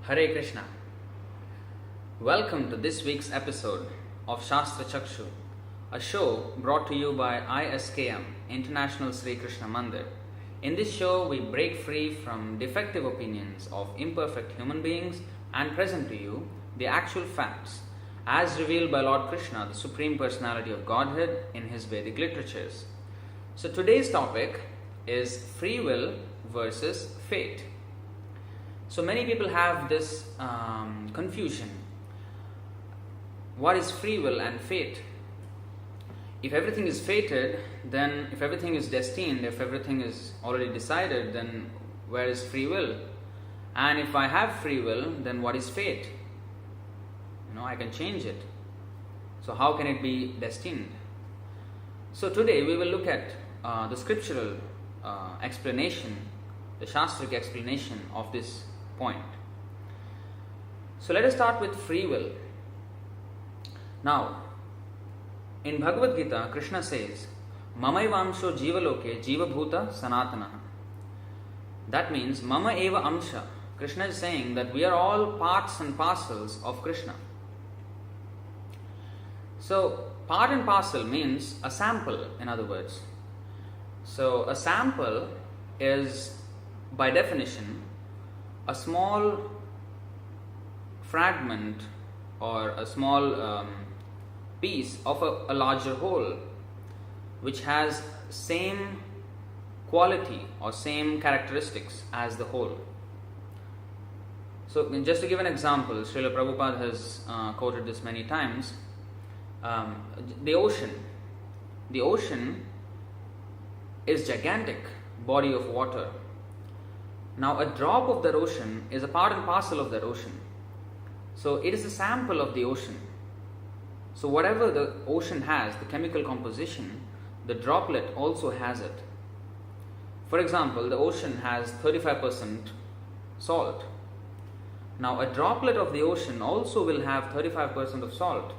Hare Krishna. Welcome to this week's episode of Śāstra-cakṣu, a show brought to you by ISKM, International Sri Krishna Mandir. In this show, we break free from defective opinions of imperfect human beings and present to you the actual facts as revealed by Lord Krishna, the Supreme Personality of Godhead, in his Vedic literatures. So today's topic is free will versus fate. So many people have this confusion. What is free will and fate? If everything is fated, then if everything is destined, if everything is already decided, then where is free will? And if I have free will, then what is fate? I can change it. So how can it be destined? So today we will look at the scriptural explanation, the Shastric explanation of this point. So let us start with free will. Now, in Bhagavad Gita, Krishna says, Mamaivamsho jivaloke jivabhuta sanatana. That means, Mama eva amsha. Krishna is saying that we are all parts and parcels of Krishna. So, part and parcel means a sample, in other words. So, a sample is, by definition, a small fragment or a small piece of a larger whole which has same quality or same characteristics as the whole. So just to give an example, Śrīla Prabhupāda has quoted this many times. The ocean is gigantic body of water. Now a drop of that ocean is a part and parcel of that ocean. So it is a sample of the ocean. So whatever the ocean has, the chemical composition, the droplet also has it. For example, the ocean has 35% salt. Now a droplet of the ocean also will have 35% of salt.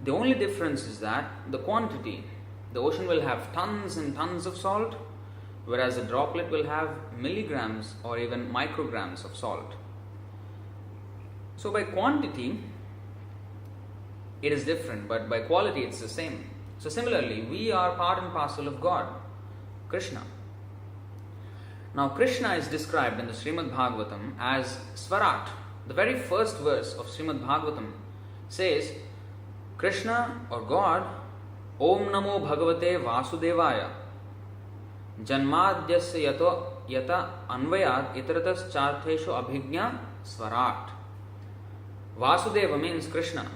The only difference is that the quantity. The ocean will have tons and tons of salt, whereas a droplet will have milligrams or even micrograms of salt. So by quantity, it is different, but by quality, it's the same. So similarly, we are part and parcel of God, Krishna. Now, Krishna is described in the Srimad Bhagavatam as Swarat. The very first verse of Srimad Bhagavatam says, Krishna or God, Om Namo Bhagavate Vasudevaya, Janmadyasya yata anvayat itaratas chartheshu abhignya Swarat. Vasudeva means Krishna,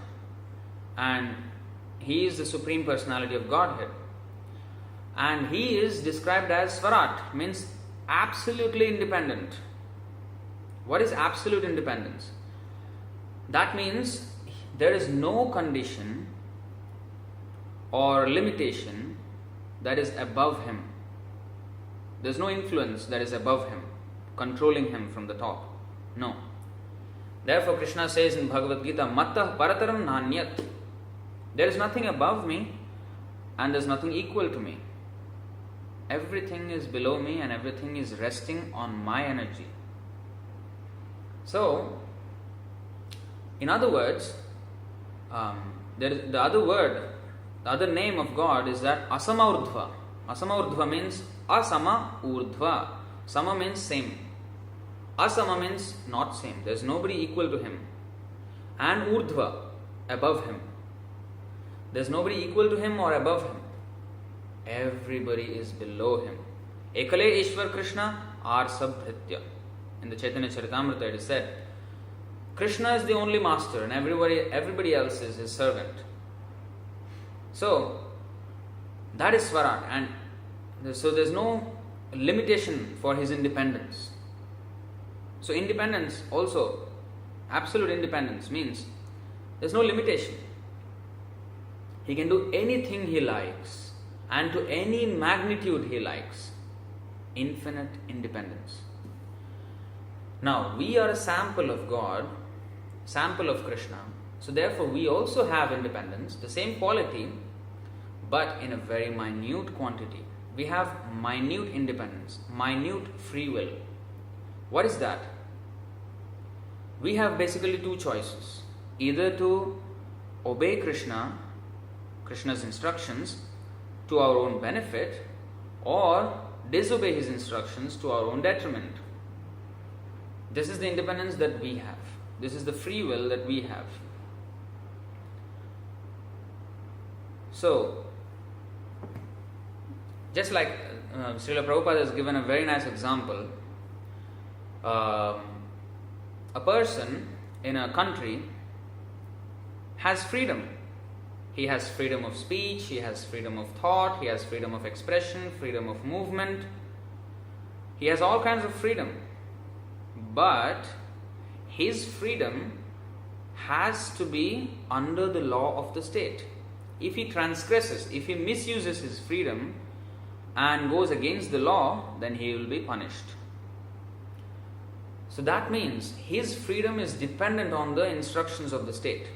and he is the Supreme Personality of Godhead. And he is described as Swarat, means absolutely independent. What is absolute independence? That means there is no condition or limitation that is above him. There is no influence that is above him, controlling him from the top. No. Therefore, Krishna says in Bhagavad Gita, Mattah parataram nanyat. There is nothing above me and there is nothing equal to me. Everything is below me and everything is resting on my energy. So, in other words, the other name of God is that Asama Urdhva. Asama Urdhva means Asama Urdhva. Sama means same. Asama means not same. There is nobody equal to him. And Urdhva, above him. There is nobody equal to him or above him. Everybody is below him. Ekale Ishwar Krishna Arsabhritya. In the Chaitanya Charitamrita it is said, Krishna is the only master and everybody else is his servant. So, that is Swarat, and so there is no limitation for his independence. So independence also, absolute independence means there is no limitation. He can do anything he likes and to any magnitude he likes. Infinite independence. Now, we are a sample of God, sample of Krishna. So therefore, we also have independence, the same quality, but in a very minute quantity. We have minute independence, minute free will. What is that? we have basically two choices. Either to obey Krishna's instructions to our own benefit, or disobey his instructions to our own detriment. This is the independence that we have. This is the free will that we have. So, just like Śrīla Prabhupāda has given a very nice example, a person in a country has freedom. He has freedom of speech, he has freedom of thought, he has freedom of expression, freedom of movement. He has all kinds of freedom. But his freedom has to be under the law of the state. If he transgresses, if he misuses his freedom and goes against the law, then he will be punished. So that means his freedom is dependent on the instructions of the state.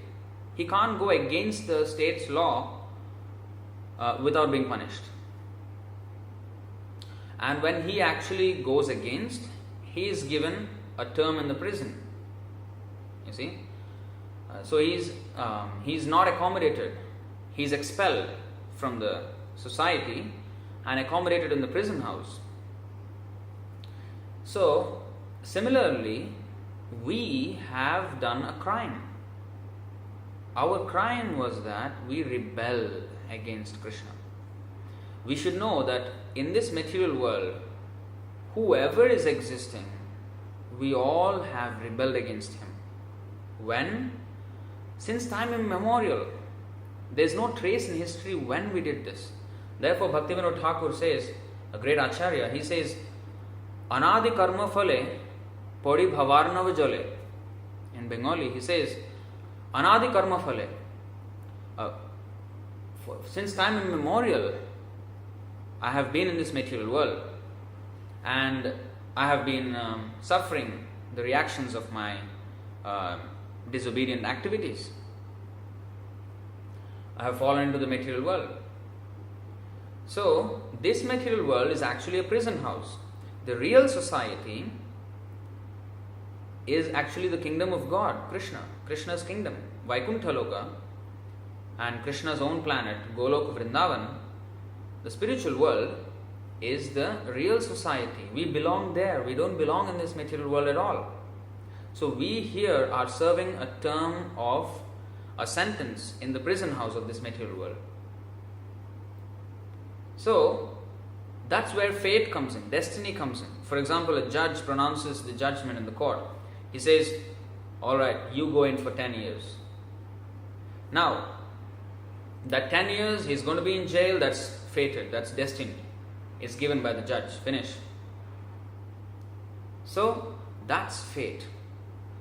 He can't go against the state's law without being punished. And when he actually goes against, he is given a term in the prison. You see? So he's not accommodated. He's expelled from the society and accommodated in the prison house. So, similarly, we have done a crime. Our crime was that we rebelled against Krishna. We should know that in this material world, whoever is existing, we all have rebelled against him. When? Since time immemorial. There is no trace in history when we did this. Therefore, Bhaktivedanta Thakur says, a great Acharya, he says, Anadi karma phale podi bhavarnav jale. In Bengali, he says, Anadi karma phale. Since time immemorial, I have been in this material world and I have been suffering the reactions of my disobedient activities. I have fallen into the material world. So, this material world is actually a prison house. The real society is actually the kingdom of God, Krishna, Krishna's kingdom, Vaikuntha Loka, and Krishna's own planet, Goloka Vrindavan. The spiritual world is the real society. We belong there. We don't belong in this material world at all. So we here are serving a term of a sentence in the prison house of this material world. So that's where fate comes in, destiny comes in. For example, a judge pronounces the judgment in the court. He says, alright, you go in for 10 years. Now, that 10 years he's going to be in jail, that's fated, that's destined. It's given by the judge, finish. So, that's fate.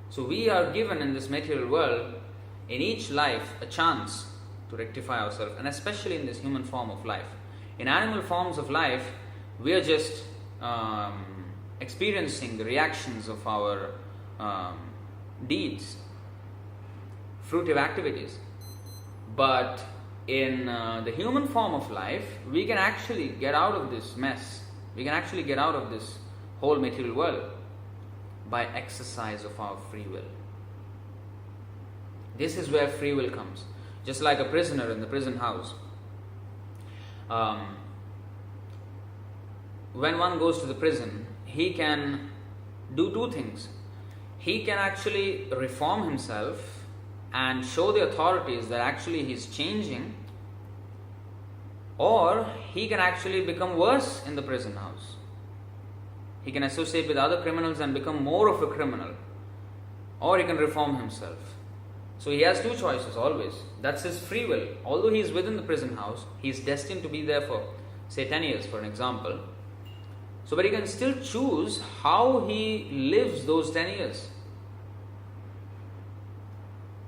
So we are given in this material world, in each life, a chance to rectify ourselves, and especially in this human form of life. In animal forms of life, we are just experiencing the reactions of our deeds, fruitive activities. But in the human form of life, we can actually get out of this mess. We can actually get out of this whole material world by exercise of our free will. This is where free will comes. Just like a prisoner in the prison house. When one goes to the prison, he can do two things. He can actually reform himself and show the authorities that actually he's changing, or he can actually become worse in the prison house. He can associate with other criminals and become more of a criminal, or he can reform himself. So he has two choices always. That's his free will. Although he is within the prison house, he is destined to be there for, say, 10 years for an example. So, but he can still choose how he lives those 10 years.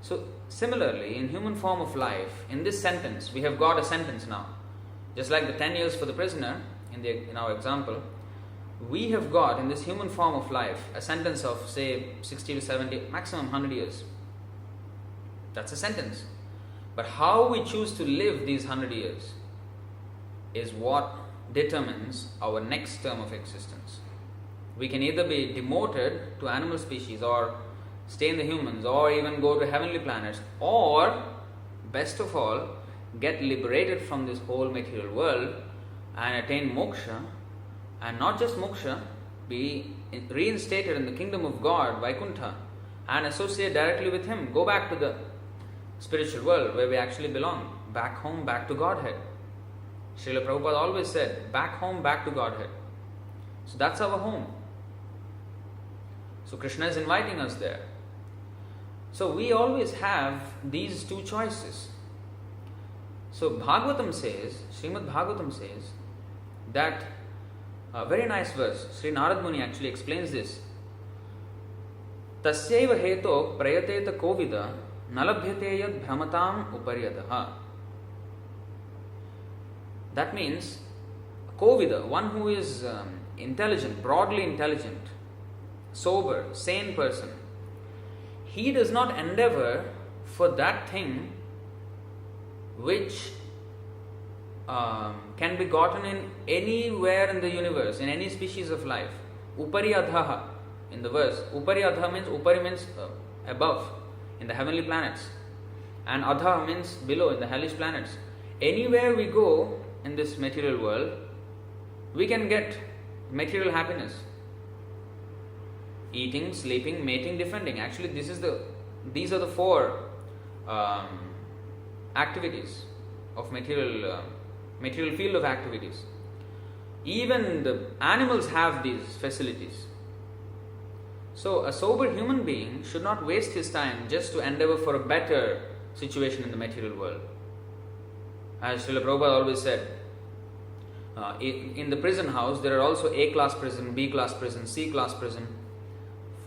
So, similarly, in human form of life, in this sentence, we have got a sentence now. Just like the 10 years for the prisoner, in our example, we have got in this human form of life a sentence of, say, 60 to 70, maximum 100 years. That's a sentence. But how we choose to live these 100 years is what determines our next term of existence. We can either be demoted to animal species or stay in the humans, or even go to heavenly planets, or best of all, get liberated from this whole material world and attain moksha, and not just moksha, be reinstated in the kingdom of God, Vaikuntha, and associate directly with Him, go back to the spiritual world where we actually belong, back home, back to Godhead. Śrīla Prabhupāda always said, back home, back to Godhead. So that's our home. So Krishna is inviting us there. So we always have these two choices. So Bhagavatam says, Srimad Bhagavatam says that a very nice verse, Sri Narad Muni actually explains this. Tasyaiva heto prayateta kovida nalabhyate yad bhramatam uparyadaha. That means kovida, one who is intelligent, broadly intelligent, sober, sane person, he does not endeavor for that thing which can be gotten in anywhere in the universe, in any species of life. Upari adhaha, in the verse. Upari adha means, upari means above, in the heavenly planets. And adha means below, in the hellish planets. Anywhere we go in this material world, we can get material happiness. Eating, sleeping, mating, defending. Actually, these are the four activities of material field of activities. Even the animals have these facilities. So a sober human being should not waste his time just to endeavor for a better situation in the material world. As Śrīla Prabhupāda always said, in the prison house there are also A class prison, B class prison, C class prison,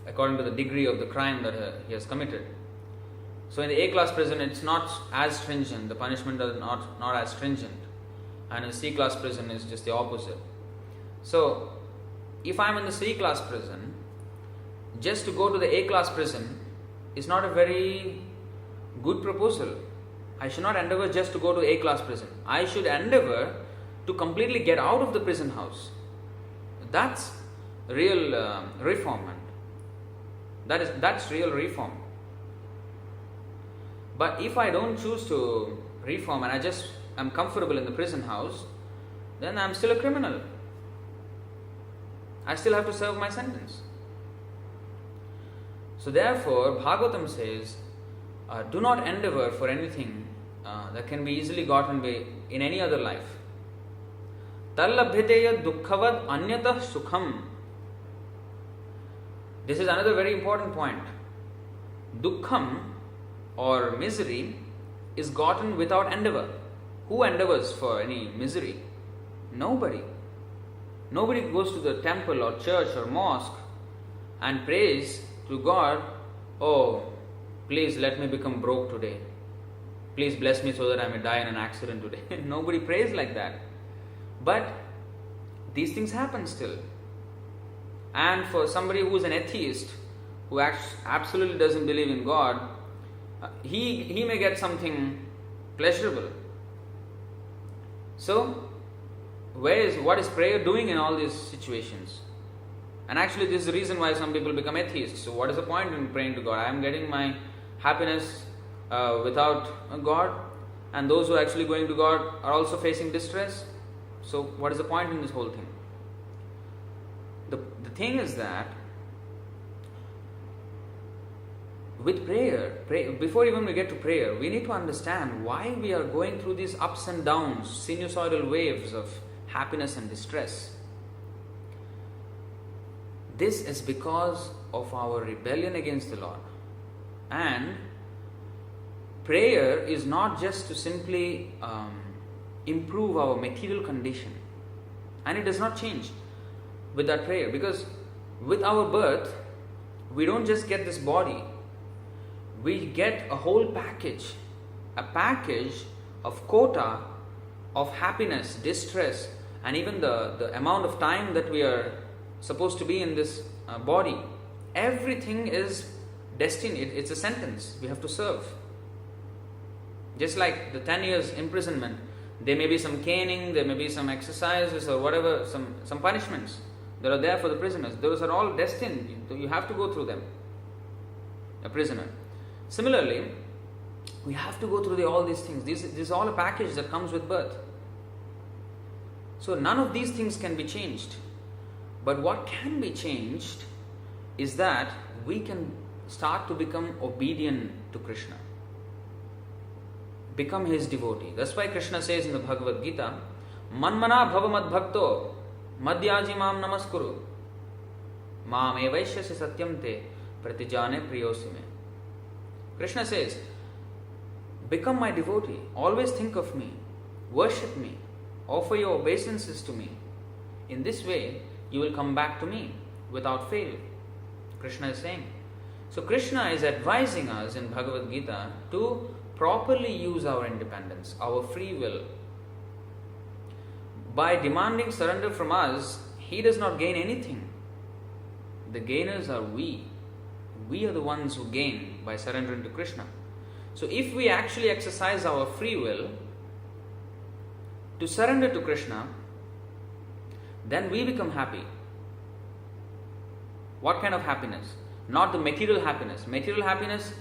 according to the degree of the crime that he has committed. So in the A class prison it's not as stringent, the punishment is not as stringent, and in the C class prison is just the opposite. So if I am in the C class prison, just to go to the A class prison is not a very good proposal. I should not endeavor just to go to A class prison. I should endeavor to completely get out of the prison house. That's real reform. That's real reform. But if I don't choose to reform and I just am comfortable in the prison house, then I'm still a criminal. I still have to serve my sentence. So therefore, Bhagavatam says, do not endeavor for anything that can be easily gotten in any other life. Tallabhyateya dukkhavad anyatah sukham. This is another very important point. Dukkham, or misery, is gotten without endeavor. Who endeavors for any misery? Nobody. Nobody goes to the temple or church or mosque and prays to God, oh, please let me become broke today. Please bless me so that I may die in an accident today. Nobody prays like that. But these things happen still. And for somebody who is an atheist, who absolutely doesn't believe in God, he may get something pleasurable. So, what is prayer doing in all these situations? And actually this is the reason why some people become atheists. So what is the point in praying to God? I am getting my happiness without God, and those who are actually going to God are also facing distress. So what is the point in this whole thing? The thing is that with prayer, before even we get to prayer, we need to understand why we are going through these ups and downs, sinusoidal waves of happiness and distress. This is because of our rebellion against the Lord. And prayer is not just to simply improve our material condition. And it does not change with that prayer, because with our birth, we don't just get this body. We get a whole package, a package of quota of happiness, distress, and even the amount of time that we are supposed to be in this body. Everything is destined. It's a sentence we have to serve. Just like the 10 years imprisonment, there may be some caning, there may be some exercises or whatever, some punishments that are there for the prisoners. Those are all destined. You have to go through them. a prisoner. Similarly, we have to go through all these things. This is all a package that comes with birth. So none of these things can be changed. But what can be changed is that we can start to become obedient to Krishna. Become his devotee. That's why Krishna says in the Bhagavad Gita, Manmana bhava mad bhakto madhyaji mam namaskuru mam evaishyasi satyam te pratijane priyosime. Krishna says, become my devotee. Always think of me. Worship me. Offer your obeisances to me. In this way, you will come back to me without fail. Krishna is saying. So Krishna is advising us in Bhagavad Gita to properly use our independence, our free will. By demanding surrender from us, he does not gain anything. The gainers are we. We are the ones who gain by surrendering to Krishna. So if we actually exercise our free will to surrender to Krishna, then we become happy. What kind of happiness? Not the material happiness. Material happiness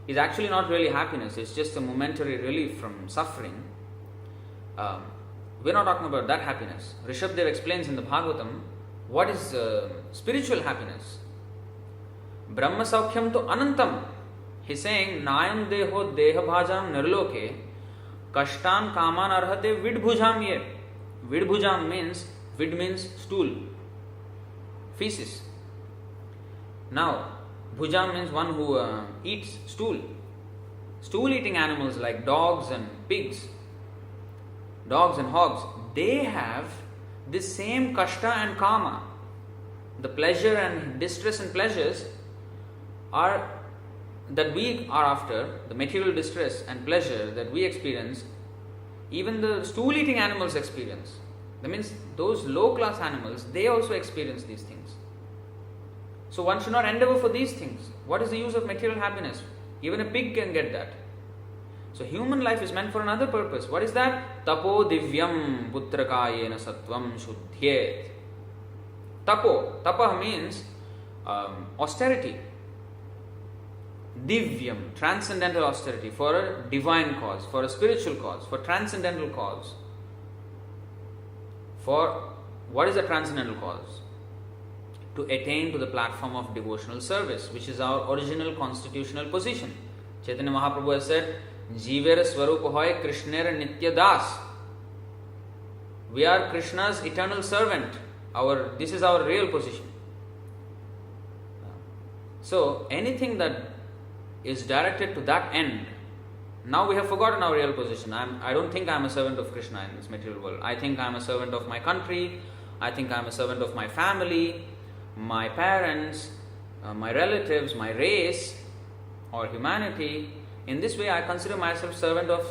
is actually not really happiness. It's just a momentary relief from suffering. We're not talking about that happiness. Rishabdev explains in the Bhagavatam what is spiritual happiness. Brahma saukhyam to anantam. He's saying, Nayam deho deha bhajam nirloke kashtan kaman arhate vidbhujam ye. Vidbhujam means, vid means stool, feces. Now, bhujam means one who eats stool. Stool eating animals like dogs and pigs, dogs and hogs, they have this same kashta and kama. The pleasure and distress and pleasures are that we are after, the material distress and pleasure that we experience, even the stool eating animals experience. That means those low class animals, they also experience these things. So one should not endeavor for these things. What is the use of material happiness? Even a pig can get that. So human life is meant for another purpose. What is that? Tapo divyam putrakayena sattvam shuddhyet. Tapo. Tapa means austerity. Divyam, transcendental austerity for a divine cause, for a spiritual cause, for transcendental cause. For what is a transcendental cause? To attain to the platform of devotional service, which is our original constitutional position. Chaitanya Mahaprabhu has said, Jivera Swarupa hoy Krishnera Nitya Das. We are Krishna's eternal servant. This is our real position. So anything that is directed to that end, now we have forgotten our real position. I don't think I am a servant of Krishna in this material world. I think I am a servant of my country. I think I am a servant of my family, my parents, my relatives, my race, or humanity. In this way, I consider myself servant of,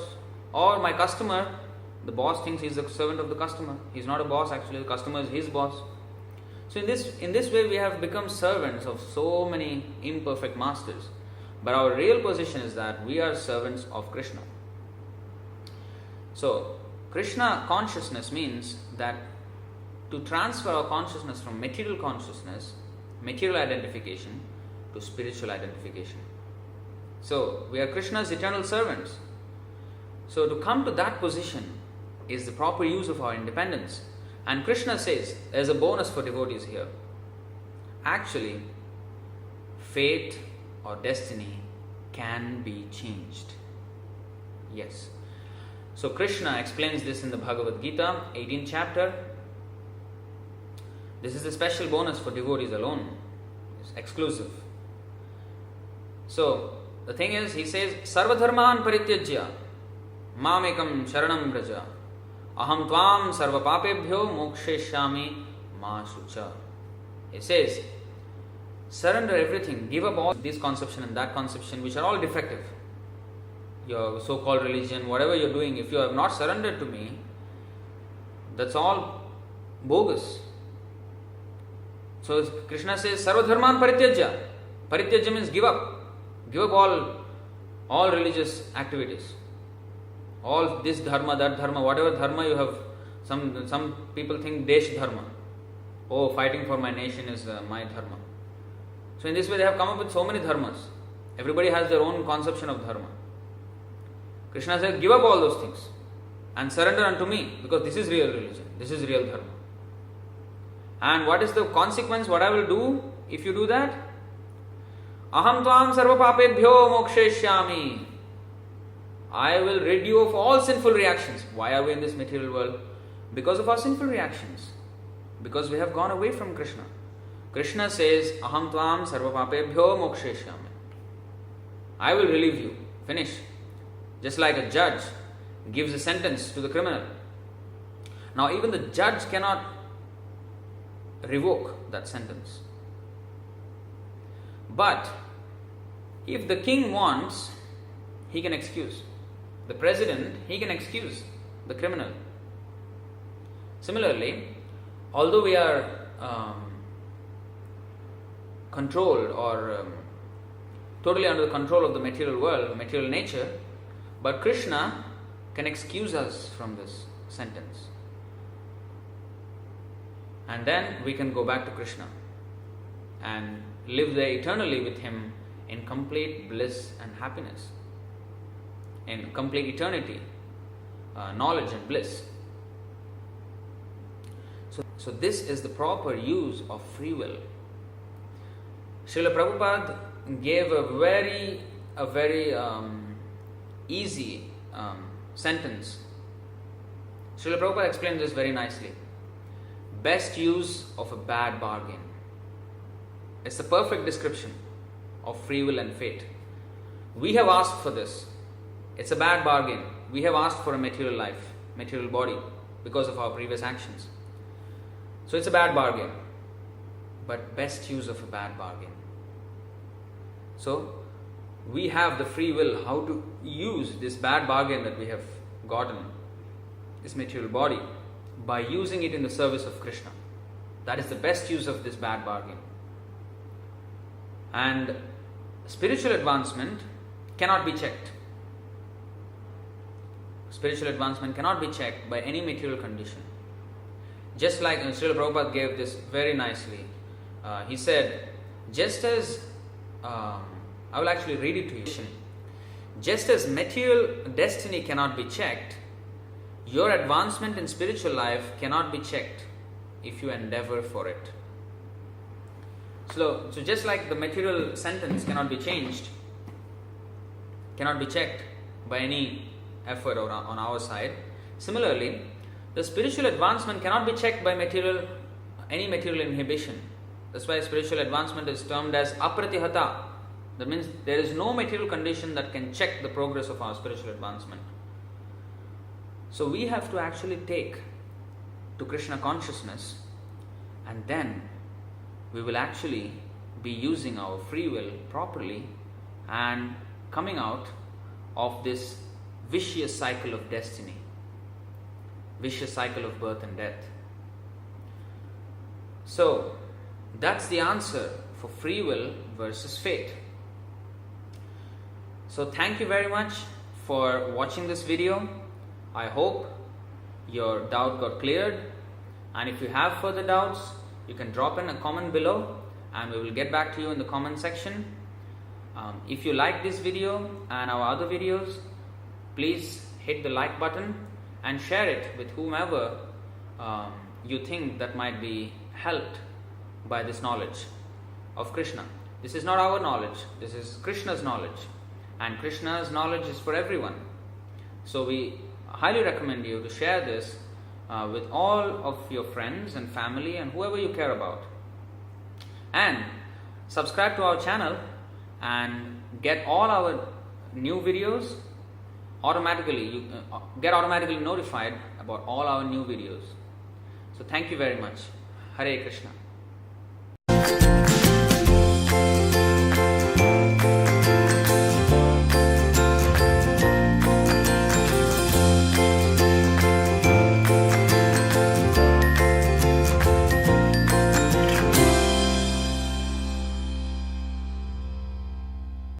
or my customer. The boss thinks he's the servant of the customer. He's not a boss, actually. The customer is his boss. So in this way, we have become servants of so many imperfect masters. But our real position is that we are servants of Krishna. So, Kṛṣṇa consciousness means that to transfer our consciousness from material consciousness, material identification, to spiritual identification. So, we are Krishna's eternal servants. So, to come to that position is the proper use of our independence. And Krishna says, there's a bonus for devotees here. Actually, fate or destiny can be changed. Yes. So Krishna explains this in the Bhagavad Gita, 18th chapter. This is a special bonus for devotees alone. It's exclusive. So the thing is, he says, Sarvadharman parityajya mamekam sharanam vraja aham tvam sarva papebhyo moksheshyami ma shucha. He says, surrender everything, give up all this conception and that conception, which are all defective. Your so-called religion, whatever you're doing, if you have not surrendered to me, that's all bogus. So Krishna says, Sarvadharman parityajya. Parityajya means give up. Give up all religious activities. All this dharma, that dharma, whatever dharma you have. Some people think desh dharma. Oh, fighting for my nation is my dharma. So in this way they have come up with so many dharmas. Everybody has their own conception of dharma. Krishna said, give up all those things and surrender unto me, because this is real religion, this is real dharma. And what is the consequence? What I will do if you do that? Aham tvam sarva papebhyo moksheshyami. I will rid you of all sinful reactions. Why are we in this material world? Because of our sinful reactions. Because we have gone away from Krishna. Krishna says, Aham tvam sarva papebhyo moksheshyami. I will relieve you. Finish. Just like a judge gives a sentence to the criminal. Now even the judge cannot revoke that sentence. But if the king wants, he can excuse. The president, he can excuse the criminal. Similarly, although we are controlled or totally under the control of the material world, material nature, but Krishna can excuse us from this sentence. And then we can go back to Krishna and live there eternally with Him in complete bliss and happiness, in complete eternity, knowledge and bliss. So this is the proper use of free will. Śrīla Prabhupāda gave a very easy sentence. Śrīla Prabhupāda explained this very nicely. Best use of a bad bargain. It's the perfect description of free will and fate. We have asked for this. It's a bad bargain. We have asked for a material life, material body, because of our previous actions. So it's a bad bargain. But best use of a bad bargain. So we have the free will how to use this bad bargain that we have gotten, this material body, by using it in the service of Krishna. That is the best use of this bad bargain. And spiritual advancement cannot be checked. Spiritual advancement cannot be checked by any material condition. Just like Śrīla Prabhupāda gave this very nicely. He said, just as, I will actually read it to you. Just as material destiny cannot be checked, your advancement in spiritual life cannot be checked if you endeavor for it. So just like the material sentence cannot be changed, cannot be checked by any effort or on our side, similarly, the spiritual advancement cannot be checked by any material inhibition. That's why spiritual advancement is termed as apratihata. That means there is no material condition that can check the progress of our spiritual advancement. So we have to actually take to Kṛṣṇa consciousness, and then we will actually be using our free will properly and coming out of this vicious cycle of destiny, vicious cycle of birth and death. So that's the answer for free will versus fate. So thank you very much for watching this video. I hope your doubt got cleared, and if you have further doubts, you can drop in a comment below and we will get back to you in the comment section. If you like this video and our other videos, please hit the like button and share it with whomever you think that might be helped by this knowledge of Krishna. This is not our knowledge, this is Krishna's knowledge, and Krishna's knowledge is for everyone. So we highly recommend you to share this with all of your friends and family and whoever you care about. And subscribe to our channel and get all our new videos automatically. You get automatically notified about all our new videos. So thank you very much. Hare Krishna.